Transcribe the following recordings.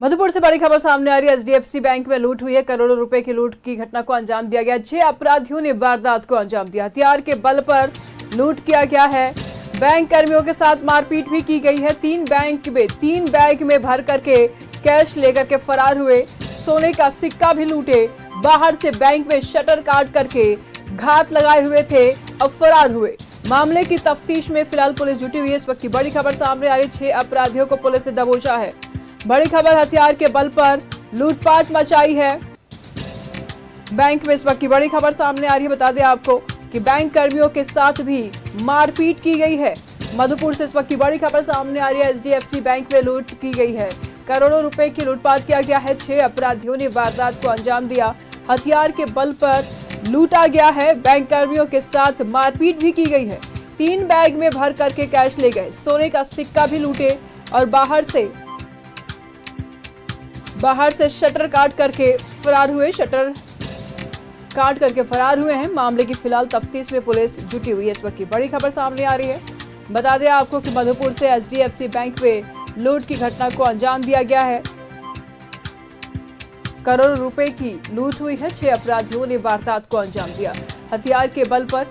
मधुपुर से बड़ी खबर सामने आ रही है। एचडीएफसी बैंक में लूट हुई है। करोड़ों रुपए की लूट की घटना को अंजाम दिया गया। 6 अपराधियों ने वारदात को अंजाम दिया। हथियार के बल पर लूट किया गया है। बैंक कर्मियों के साथ मारपीट भी की गई है। तीन बैग में भर करके कैश लेकर के फरार हुए। सोने का सिक्का भी लूटे। बाहर से बैंक में शटर काट करके घात लगाए हुए थे और फरार हुए। मामले की तफ्तीश में फिलहाल पुलिस जुटी हुई है। इस वक्त की बड़ी खबर सामने आ रही है। 6 अपराधियों को पुलिस ने दबोचा है। बड़ी खबर, हथियार के बल पर लूटपाट मचाई है बैंक में। इस वक्त की बड़ी खबर सामने आ रही है। बता दें आपको कि बैंक कर्मियों के साथ भी मारपीट की गई है। मधुपुर से इस वक्त की बड़ी खबर सामने आ रही है। एचडीएफसी बैंक में लूट की गई है। करोड़ों रुपए की लूटपाट किया गया है। 6 अपराधियों ने वारदात को अंजाम दिया। हथियार के बल पर लूटा गया है। बैंक कर्मियों के साथ मारपीट भी की गई है। 3 बैग में भर करके कैश ले गए। सोने का सिक्का भी लूटे और बाहर से शटर काट करके फरार हुए हैं। मामले की फिलहाल तफ्तीश में पुलिस जुटी हुई है। इस वक्त की बड़ी खबर सामने आ रही है। बता दें आपको कि मधुपुर से एचडीएफसी बैंक में लूट की घटना को अंजाम दिया गया है। करोड़ों रुपए की लूट हुई है। 6 अपराधियों ने वारदात को अंजाम दिया। हथियार के बल पर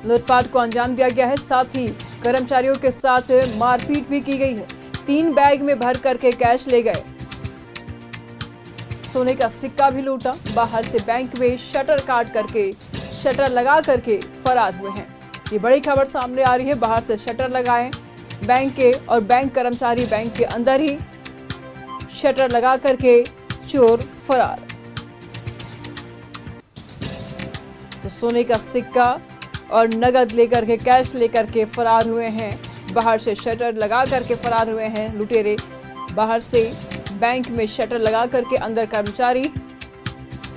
लूटपाट को अंजाम दिया गया है। साथ ही कर्मचारियों के साथ मारपीट भी की गई है। 3 बैग में भर करके कैश ले गए। सोने का सिक्का भी लूटा। बाहर से बैंक में शटर लगा करके फरार हुए हैं। ये बड़ी खबर सामने आ रही है। बाहर से शटर लगाए बैंक के और बैंक कर्मचारी बैंक के अंदर ही शटर लगा करके चोर फरार। तो सोने का सिक्का और नगद लेकर के कैश लेकर के फरार हुए हैं। बाहर से शटर लगा करके फरार हुए हैं लुटेरे। बाहर से बैंक में शटर लगा करके अंदर कर्मचारी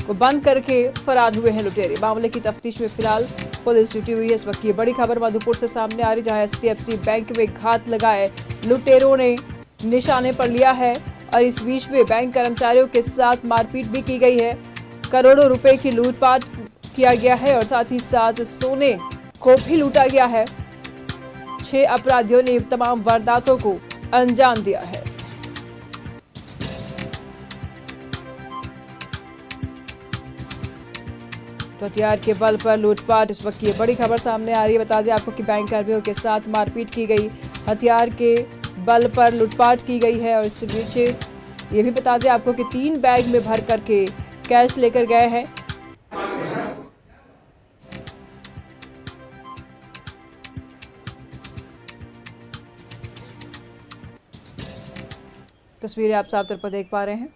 को बंद करके फरार हुए हैं लुटेरे। मामले की तफ्तीश में फिलहाल पुलिस जुटी हुई है। इस वक्त की बड़ी खबर मधुपुर से सामने आ रही, जहां एचडीएफसी बैंक में घात लगाए लुटेरों ने निशाने पर लिया है और इस बीच में बैंक कर्मचारियों के साथ मारपीट भी की गई है। करोड़ों रुपए की लूटपाट किया गया है और साथ ही साथ सोने को भी लूटा गया है। 6 अपराधियों ने तमाम वारदातों को अंजाम दिया है। तो हथियार के बल पर लूटपाट, इस वक्त की बड़ी खबर सामने आ रही है। बता दें आपको कि बैंक कर्मियों के साथ मारपीट की गई। हथियार के बल पर लूटपाट की गई है और इस बीच ये भी बता दें आपको कि 3 बैग में भर करके कैश लेकर गए हैं। तस्वीरें आप साफ तौर पर देख पा रहे हैं।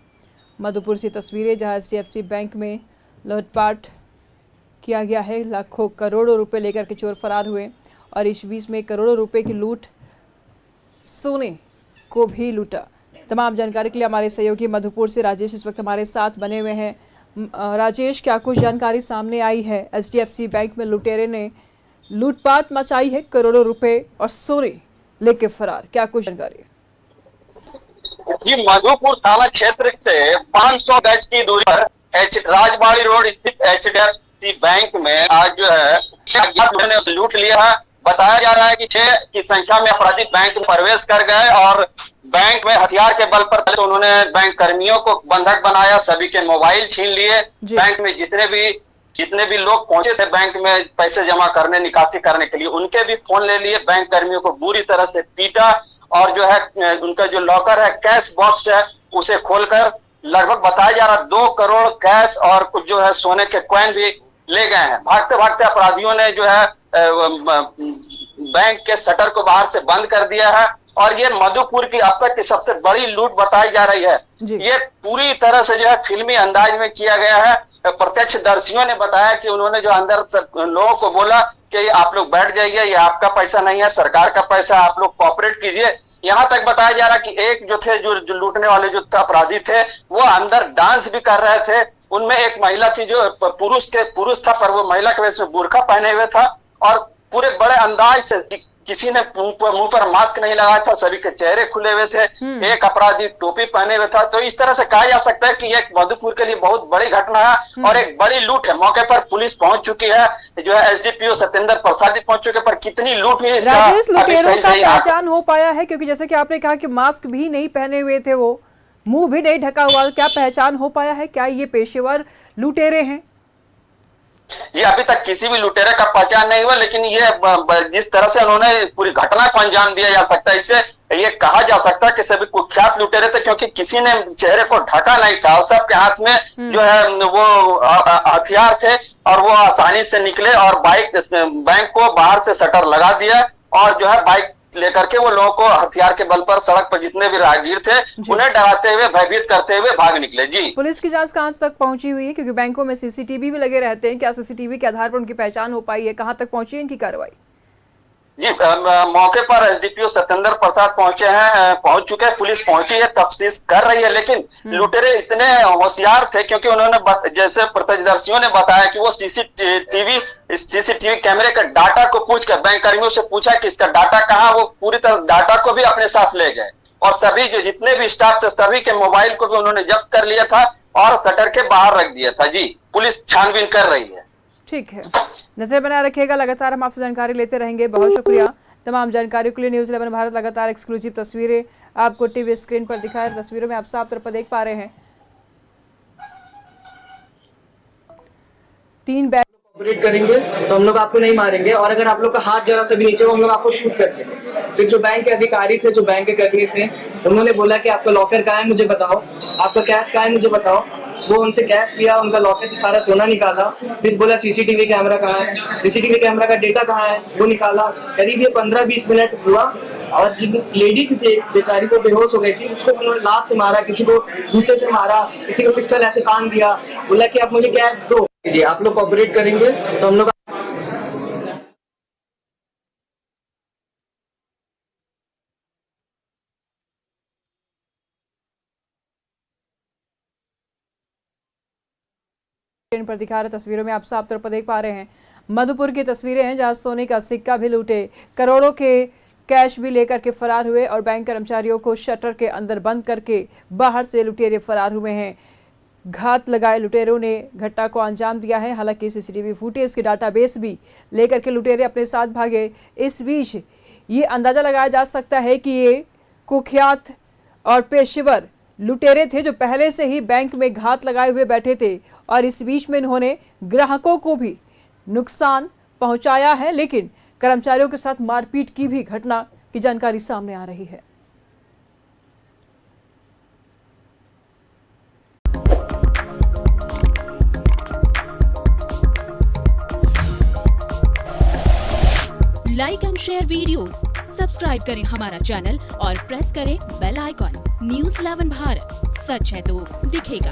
मधुपुर से तस्वीरें, जहां एचडीएफसी बैंक में लूटपाट किया गया है। लाखों करोड़ों रुपए लेकर के चोर फरार हुए और इस बीच में करोड़ों रुपए की लूट, सोने को भी लूटा। तमाम जानकारी के लिए हमारे सहयोगी मधुपुर से राजेश इस वक्त हमारे साथ बने हुए हैं। राजेश, क्या कुछ जानकारी सामने आई है? एचडीएफसी बैंक में लुटेरे ने लूटपाट मचाई है, करोड़ों रुपए और सोने लेके फरार, क्या कुछ जानकारी? जी, मधुपुर थाना क्षेत्र से 500 गज की दूरी पर राजबाड़ी रोड स्थित एचडीएफसी बैंक में आज जो है लूट लिया है। बताया जा रहा है कि 6 की संख्या में अपराधी बैंक में प्रवेश कर गए और बैंक में हथियार के बल पर तो उन्होंने बैंक कर्मियों को बंधक बनाया, सभी के मोबाइल छीन लिए। बैंक में जितने भी लोग पहुंचे थे बैंक में पैसे जमा करने, निकासी करने के लिए, उनके भी फोन ले लिए। बैंक कर्मियों को बुरी तरह से पीटा और जो है उनका जो लॉकर है, कैश बॉक्स है, उसे खोलकर लगभग बताया जा रहा 2 करोड़ कैश और कुछ जो है सोने के कॉइन भी ले गए हैं। भागते भागते अपराधियों ने जो है बैंक के शटर को बाहर से बंद कर दिया है और ये मधुपुर की अब तक की सबसे बड़ी लूट बताई जा रही है। ये पूरी तरह से जो है फिल्मी अंदाज में किया गया है। प्रत्यक्षदर्शियों ने बताया कि उन्होंने जो अंदर लोगों को बोला कि आप लोग बैठ जाइए, ये आपका पैसा नहीं है, सरकार का पैसा, आप लोग कोऑपरेट कीजिए। यहाँ तक बताया जा रहा कि एक जो थे जो लूटने वाले जो अपराधी थे वो अंदर डांस भी कर रहे थे। उनमें एक महिला थी जो पुरुष था, पर वो महिला के वजह से बुर्का पहने हुए था और पूरे बड़े अंदाज से किसी ने मुंह पर मास्क नहीं लगाया था, सभी के चेहरे खुले हुए थे, एक अपराधी टोपी पहने हुए था। तो इस तरह से कहा जा सकता है कि एक मधुपुर के लिए बहुत बड़ी घटना है और एक बड़ी लूट है। मौके पर पुलिस पहुंच चुकी है, जो है एसडीपीओ सत्येंद्र प्रसाद जी पहुंच चुके, पर कितनी लूट हुई इसका राजेश, अभी लुटेरों सही का सही पहचान हो पाया है? क्योंकि जैसे कि आपने कहा कि मास्क भी नहीं पहने हुए थे, वो मुंह भी नहीं ढका हुआ, क्या पहचान हो पाया है? क्या ये पेशेवर लुटेरे हैं? ये अभी तक किसी भी लुटेरे का पहचान नहीं हुआ, लेकिन ये जिस तरह से उन्होंने पूरी घटना को अंजाम दिया जा सकता है, इससे ये कहा जा सकता है कि सभी कुख्यात लुटेरे थे, क्योंकि किसी ने चेहरे को ढका नहीं था और सबके हाथ में जो है वो हथियार थे और वो आसानी से निकले और बैंक को बाहर से शटर लगा दिया और जो है बाइक लेकर के वो लोगों को हथियार के बल पर सड़क पर जितने भी राहगीर थे उन्हें डराते हुए, भयभीत करते हुए भाग निकले। जी, पुलिस की जांच कहां तक पहुंची हुई है? क्योंकि बैंकों में सीसीटीवी भी लगे रहते हैं, क्या सीसीटीवी के आधार पर उनकी पहचान हो पाई है? कहां तक पहुंची है इनकी कार्रवाई? जी, मौके पर एसडीपीओ सत्येंद्र प्रसाद पहुंच चुके हैं, पुलिस पहुंची है, तफ्तीश कर रही है। लेकिन लुटेरे इतने होशियार थे क्योंकि उन्होंने जैसे प्रत्यक्षदर्शियों ने बताया कि वो सीसीटीवी कैमरे के डाटा को पूछकर बैंक कर्मियों से पूछा कि इसका डाटा कहाँ, वो पूरी तरह डाटा को भी अपने साथ ले गए और सभी जो जितने भी स्टाफ थे सभी के मोबाइल को भी उन्होंने जब्त कर लिया था और शटर के बाहर रख दिया था। जी, पुलिस छानबीन कर रही है। ठीक है, नजर बनाए रखिएगा, लगातार हम आपसे जानकारी लेते रहेंगे। बहुत शुक्रिया तमाम जानकारी के लिए। न्यूज़ 11 भारत लगातार एक्सक्लूसिव तस्वीरें आपको टीवी स्क्रीन पर दिखाए, तस्वीरों में आप साफ तौर पर देख पा रहे हैं 3 बैग ऑपरेट करेंगे तो हम लोग आपको नहीं मारेंगे, और अगर आप लोग का हाथ जरा सा भी नीचे हो हम लोग आपको शूट कर देंगे। फिर जो बैंक के अधिकारी थे, जो बैंक के कर्मी थे, उन्होंने बोला कि आपका लॉकर कहाँ है मुझे बताओ, आपका कैश कहाँ है मुझे बताओ। वो उनसे कैश लिया, उनका लॉकर से सारा सोना निकाला, फिर बोला सीसीटीवी कैमरा कहाँ है, सीसीटीवी कैमरा का डेटा कहाँ है, वो निकाला। करीब ये 15-20 मिनट हुआ और जिन लेडी थी बेचारी को बेहोश हो गई थी, उसको उन्होंने लात से मारा, किसी को दूसरे से मारा, किसी को पिस्टल ऐसे तान दिया, बोला कि आप मुझे कैश दो। जी, आप लोग ऑपरेट करेंगे तो हम लोग पर दिखा रहे तस्वीरों में आप साफ तौर पर देख पा रहे हैं मधुपुर की तस्वीरें हैं, जहां सोने का सिक्का भी लूटे, करोड़ों के कैश भी लेकर के फरार हुए और बैंक कर्मचारियों को शटर के अंदर बंद करके बाहर से लुटेरे फरार हुए हैं। घात लगाए लुटेरों ने घटना को अंजाम दिया है। हालांकि सीसीटीवी फुटेज के डाटाबेस भी लेकर के लुटेरे अपने साथ भागे। इस बीच ये अंदाजा लगाया जा सकता है कि ये कुख्यात और पेशेवर लुटेरे थे जो पहले से ही बैंक में घात लगाए हुए बैठे थे और इस बीच में इन्होंने ग्राहकों को भी नुकसान पहुंचाया है, लेकिन कर्मचारियों के साथ मारपीट की भी घटना की जानकारी सामने आ रही है। Like and share videos, subscribe करें हमारा चैनल और प्रेस करें बेल आइकॉन। न्यूज़ 11 भारत, सच है तो दिखेगा।